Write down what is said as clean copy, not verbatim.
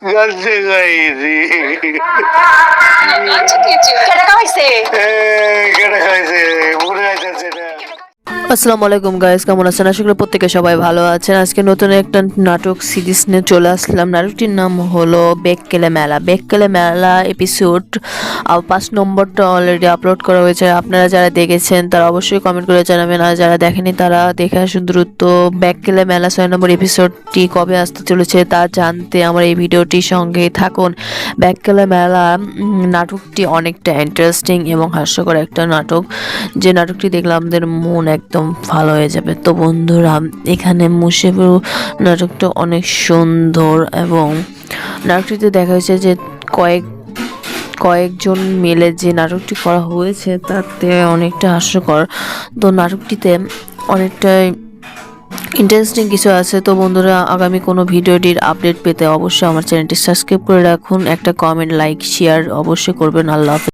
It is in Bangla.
গাছে খাইছি কেডা খাইছে কেটে খাইছে মনে খাইছে না। আসসালামু আলাইকুম গাইস, কেমন আছেন? আশা করি প্রত্যেকে সবাই ভালো আছেন। আজকে নতুন একটা নাটক সিরিজ নিয়ে চলে আসলাম। নাটকটির নাম হলো বেক্কেলে মেলা। বেক্কেলে মেলা এপিসোড 5 নম্বরটা অলরেডি আপলোড করা হয়েছে। আপনারা যারা দেখেছেন তারা অবশ্যই কমেন্ট করে জানাবেন, আর যারা দেখেনি তারা দেখে আসুন দ্রুত। বেক্কেলে মেলা 6 নম্বর এপিসোডটি কবে আসতে চলেছে তা জানতে আমার এই ভিডিওটির সঙ্গে থাকুন। বেক্কেলে মেলা নাটকটি অনেকটা ইন্টারেস্টিং এবং হাস্যকর একটা নাটক। যে নাটকটি দেখলে আমাদের মন একদম ভালো হয়ে যাবে। তো বন্ধুরা, এখানে মুশিবুর নাটকটা অনেক সুন্দর এবং নাটকটিতে দেখা হয়েছে যে কয়েকজন মিলে যে নাটকটি করা হয়েছে তাতে অনেকটা হাস্যকর। তো নাটকটিতে অনেকটাই ইন্টারেস্টিং কিছু আছে। তো বন্ধুরা, আগামী কোনো ভিডিওটির আপডেট পেতে অবশ্যই আমার চ্যানেলটি সাবস্ক্রাইব করে রাখুন। একটা কমেন্ট, লাইক, শেয়ার অবশ্যই করবেন। আল্লাহ হাফেজ।